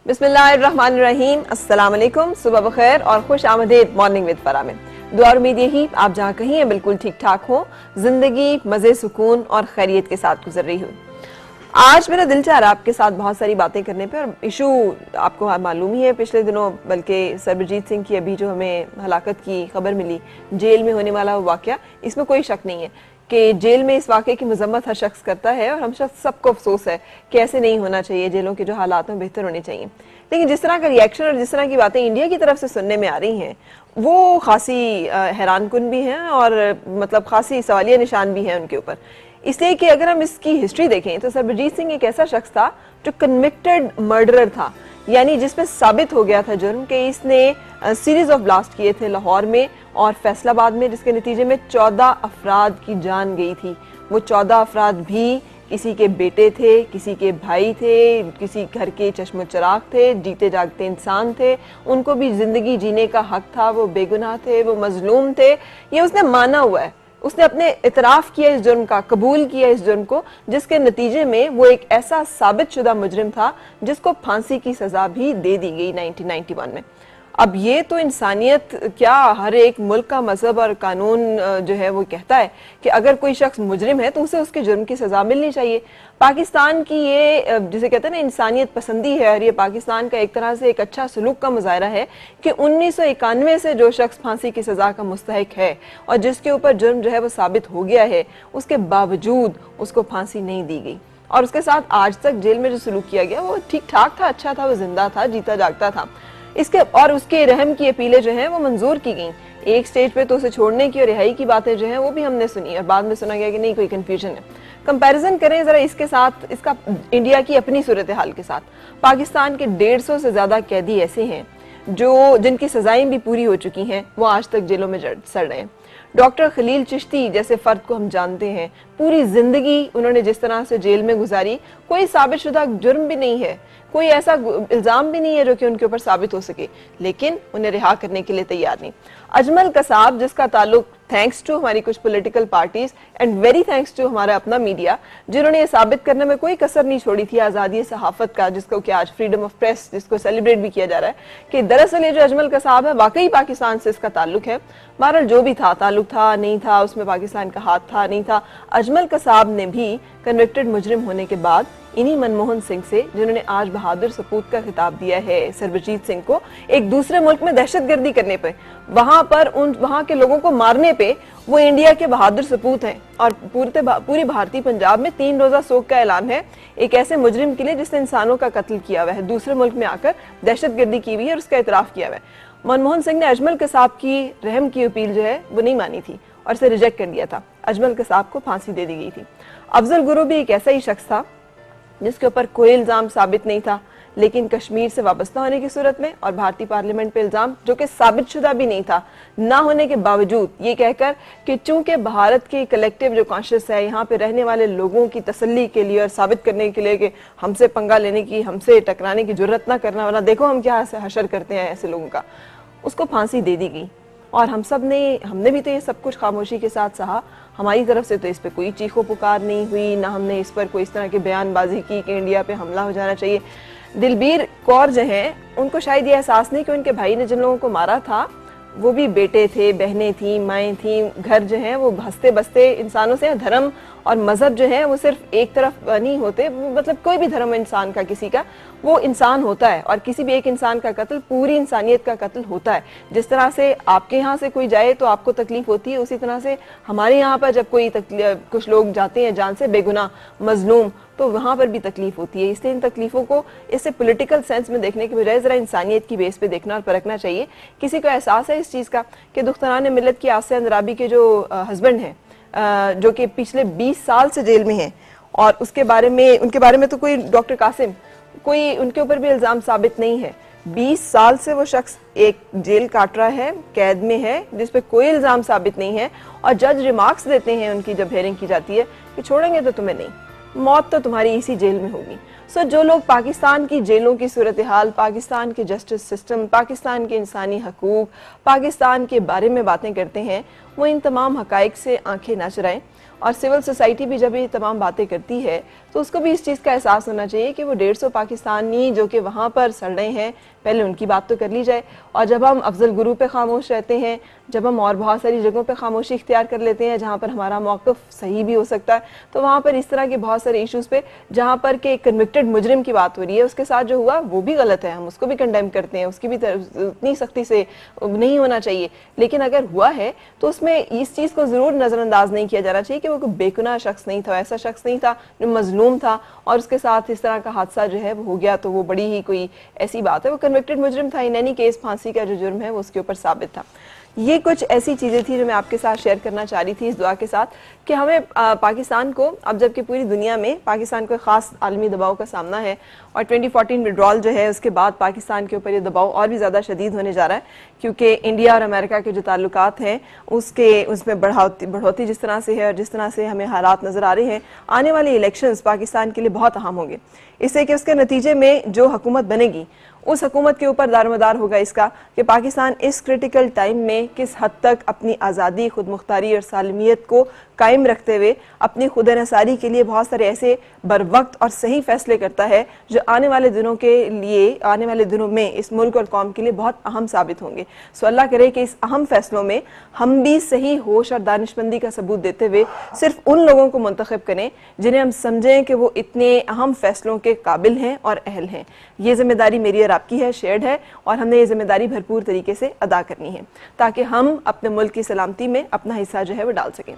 बिस्मिल्लाहिर्रहमानिर्रहीम, अस्सलाम वालेकुम, सुबह बखैर और खुश आमदीद मॉर्निंग विद फरा में। दुआ और उम्मीद यही आप जहाँ कहीं हैं बिल्कुल ठीक ठाक हो, जिंदगी मज़े सुकून और खैरियत के साथ गुजर रही हो। आज मेरा दिल चाह रहा आपके साथ बहुत सारी बातें करने पे, और इशू आपको मालूम ही है पिछले दिनों, बल्कि सरबजीत सिंह की अभी जो हमें हलाकत की खबर मिली, जेल में होने वाला वाक़या, इसमें कोई शक नहीं है कि जेल में इस वाक़े की मजम्मत हर शख्स करता है और हम शख्स सबको अफसोस है कि ऐसे नहीं होना चाहिए, जेलों के जो हालात हैं बेहतर होने चाहिए। लेकिन जिस तरह का रिएक्शन और जिस तरह की बातें इंडिया की तरफ से सुनने में आ रही हैं वो खासी हैरान कुन भी हैं और मतलब खासी सवालिया निशान भी हैं उनके ऊपर। इसलिए कि अगर हम इसकी हिस्ट्री देखें तो सरबजीत सिंह एक ऐसा शख्स था जो कन्विक्टेड मर्डरर था, यानी जिसमें साबित हो गया था जुर्म कि इसने सीरीज ऑफ ब्लास्ट किए थे लाहौर में और फैसलाबाद में, जिसके नतीजे में 14 अफराद की जान गई थी। वो 14 अफराद भी किसी के बेटे थे, किसी के भाई थे, किसी घर के चश्मो चिराग थे, जीते जागते इंसान थे, उनको भी जिंदगी जीने का हक था, वो बेगुनाह थे, वो मजलूम थे। ये उसने माना हुआ है, उसने अपने इतराफ किया इस जुर्म का, कबूल किया इस जुर्म को, जिसके नतीजे में वो एक ऐसा साबित शुदा मुजरिम था जिसको फांसी की सजा भी दे दी गई 1991 में। अब ये तो इंसानियत क्या, हर एक मुल्क का मजहब और कानून जो है वो कहता है कि अगर कोई शख्स मुजरिम है तो उसे उसके जुर्म की सजा मिलनी चाहिए। पाकिस्तान की ये जिसे कहते हैं ना इंसानियत पसंदी है, और ये पाकिस्तान का एक तरह से एक अच्छा सलूक का मुजाहरा है कि 1991 से जो शख्स फांसी की सजा का मुस्तहिक है और जिसके ऊपर जुर्म जो है वो साबित हो गया है, उसके बावजूद उसको फांसी नहीं दी गई। और उसके साथ आज तक जेल में जो सलूक किया गया वो ठीक ठाक था, अच्छा था, वो जिंदा था, जीता जागता था। इसके और उसके रहम की अपीलें जो हैं वो मंजूर की गई। एक स्टेज पे तो उसे छोड़ने की और रिहाई की बातें जो हैं वो भी हमने सुनी और बाद में सुना गया कि नहीं कोई कंफ्यूजन है। कंपैरिजन करें जरा इसके साथ, इसका इंडिया की अपनी सूरत हाल के साथ। पाकिस्तान के 150 से ज्यादा कैदी ऐसे हैं जो जिनकी सजाएं भी पूरी हो चुकी हैं, वो आज तक जेलों में सड़ रहे हैं। डॉक्टर खलील चिश्ती जैसे फर्द को हम जानते हैं, पूरी जिंदगी उन्होंने जिस तरह से जेल में गुजारी, कोई साबित शुदा जुर्म भी नहीं है, कोई ऐसा इल्जाम भी नहीं है जो कि उनके ऊपर साबित हो सके, लेकिन उन्हें रिहा करने के लिए तैयार नहीं। अजमल कसाब, जिसका ताल्लुक थैंक्स टू हमारी कुछ political parties and very thanks to हमारा अपना मीडिया, जिन्होंने ये साबित करने में कोई कसर नहीं छोड़ी थी आज़ादी सहाफत का, जिसको कि आज फ्रीडम ऑफ प्रेस जिसको सेलिब्रेट भी किया जा रहा है, कि दरअसल ये जो अजमल कसाब है वाकई पाकिस्तान से इसका ताल्लुक है। बहरहाल जो भी था, ताल्लुक था नहीं था, उसमें पाकिस्तान का हाथ था नहीं था, अजमल कसाब ने भी कन्विक्टेड मुजरिम होने के बाद इन्हीं मनमोहन सिंह से, जिन्होंने आज बहादुर सपूत का खिताब दिया है सरबजीत सिंह को, एक दूसरे मुल्क में दहशतगर्दी करने पे, वहां के लोगों को मारने पे वो इंडिया के बहादुर सपूत हैं। और पूरी भारतीय पंजाब में 3 रोजा सोग का ऐलान है एक ऐसे मुजरिम के लिए जिसने इंसानों का कत्ल किया हुआ है, दूसरे मुल्क में आकर दहशतगर्दी की हुई है और उसका इतराफ किया हुआ है। मनमोहन सिंह ने अजमल कसाब की रहम की अपील जो है वो नहीं मानी थी और इसे रिजेक्ट कर दिया था। अजमल कसाब को फांसी दे दी गई थी। अफजल गुरु भी एक ऐसा ही शख्स था जिसके ऊपर कोई इल्जाम साबित नहीं था, लेकिन कश्मीर से वाबस्ता होने की सूरत में और भारतीय पार्लियामेंट पे इल्जाम जो कि साबित शुदा भी नहीं था, ना होने के बावजूद ये कहकर कि चूंकि भारत की कलेक्टिव जो कॉन्शियस है, यहाँ पे रहने वाले लोगों की तसल्ली के लिए और साबित करने के लिए कि हमसे पंगा लेने की, हमसे टकराने की जरूरत ना करना, वरना देखो हम क्या हशर करते हैं ऐसे लोगों का, उसको फांसी दे दी गई। और हमने भी तो ये सब कुछ खामोशी के साथ सहा। हमारी तरफ से तो इस पे कोई चीखो पुकार नहीं हुई, ना हमने इस पर कोई इस तरह की बयानबाजी की कि इंडिया पे हमला हो जाना चाहिए। दिलबीर कौर जो हैं उनको शायद ये एहसास नहीं कि उनके भाई ने जिन लोगों को मारा था वो भी बेटे थे, बहनें थी, माएँ थी, घर जो हैं वो हंसते बसते इंसानों से। धर्म और मजहब जो है वो सिर्फ एक तरफ नहीं होते, मतलब कोई भी धर्म इंसान का, किसी का, वो इंसान होता है और किसी भी एक इंसान का कत्ल पूरी इंसानियत का कत्ल होता है। जिस तरह से आपके यहाँ से कोई जाए तो आपको तकलीफ होती है, उसी तरह से हमारे यहाँ पर जब कुछ लोग जाते हैं जान से बेगुनाह मजलूम, तो वहाँ पर भी तकलीफ होती है। इसलिए इन तकलीफों को इससे पॉलिटिकल सेंस में देखने के बजाय जरा इंसानियत की बेस पे देखना और परखना चाहिए। किसी को एहसास है इस चीज़ का कि दुख्तरान मिल्लत की आसिया अंद्राबी के जो हस्बैंड हैं, जो कि पिछले 20 साल से जेल में हैं, और उनके बारे में तो कोई डॉक्टर कासिम, कोई उनके ऊपर भी इल्ज़ाम साबित नहीं है। 20 साल से वो शख्स एक जेल काट रहा है, कैद में है, जिस पे कोई इल्ज़ाम साबित नहीं है, और जज रिमार्क्स देते हैं उनकी जब हेयरिंग की जाती है कि छोड़ेंगे तो तुम्हें नहीं, मौत तो तुम्हारी इसी जेल में होगी। जो लोग पाकिस्तान की जेलों की सूरत हाल, पाकिस्तान के जस्टिस सिस्टम, पाकिस्तान के इंसानी हकूक, पाकिस्तान के बारे में बातें करते हैं, वो इन तमाम हकाइक से आंखें ना चुराएं। और सिविल सोसाइटी भी जब ये तमाम बातें करती है तो उसको भी इस चीज़ का एहसास होना चाहिए कि वो 150 पाकिस्तानी जो कि वहाँ पर सड़ रहे हैं, पहले उनकी बात तो कर ली जाए। और जब हम अफजल गुरु पे खामोश रहते हैं, जब हम और बहुत सारी जगहों पे खामोशी इख्तियार कर लेते हैं जहाँ पर हमारा मौक़िफ़ सही भी हो सकता है, तो वहाँ पर इस तरह के बहुत सारे इश्यूज़ पे जहाँ पर के कन्विक्टेड मुजरिम की बात हो रही है, उसके साथ जो हुआ वो भी गलत है, हम उसको भी कंडेम करते हैं, उसकी भी उतनी सख्ती से नहीं होना चाहिए। लेकिन अगर हुआ है तो उसमें इस चीज़ को ज़रूर नज़रअंदाज नहीं किया जाना चाहिए कि वो कोई बेगुनाह शख्स नहीं था, ऐसा शख्स नहीं था जो मजलूम था और उसके साथ इस तरह का हादसा जो है वो हो गया, तो वो बड़ी ही कोई ऐसी बात है। वो कन्विक्टेड मुजरिम था, इन एनी केस फांसी का जो जुर्म है वो उसके ऊपर साबित था। ये कुछ ऐसी चीज़ें थी जो मैं आपके साथ शेयर करना चाह रही थी इस दुआ के साथ कि हमें पाकिस्तान को, अब जबकि पूरी दुनिया में पाकिस्तान को ख़ास आलमी दबाव का सामना है और 2014 विड्रॉल जो है उसके बाद पाकिस्तान के ऊपर ये दबाव और भी ज़्यादा शदीद होने जा रहा है, क्योंकि इंडिया और अमेरिका के जो ताल्लुकात हैं उसमें बढ़ोतरी जिस तरह से है और जिस तरह से हमें हालात नज़र आ रहे हैं, आने वाले इलेक्शंस पाकिस्तान के लिए बहुत अहम होंगे। इससे कि उसके नतीजे में जो हुकूमत बनेगी उस हुकूमत के ऊपर दारोमदार होगा इसका कि पाकिस्तान इस क्रिटिकल टाइम में किस हद तक अपनी आज़ादी, खुद मुख्तारी और सालमियत को कायम रखते हुए अपनी खुद नसारी के लिए बहुत सारे ऐसे बर वक्त और सही फैसले करता है जो आने वाले दिनों के लिए, आने वाले दिनों में इस मुल्क और कौम के लिए बहुत अहम साबित होंगे। सो अल्लाह करे कि इस अहम फैसलों में हम भी सही होश और दानिशमंदी का सबूत देते हुए सिर्फ उन लोगों को मुंतखब करें जिन्हें हम समझें कि वो इतने अहम फैसलों के काबिल हैं और अहल हैं। ये जिम्मेदारी मेरी और आपकी है, शेयर्ड है, और हमने ये जिम्मेदारी भरपूर तरीके से अदा करनी है ताकि हम अपने मुल्क की सलामती में अपना हिस्सा जो है वो डाल सकें।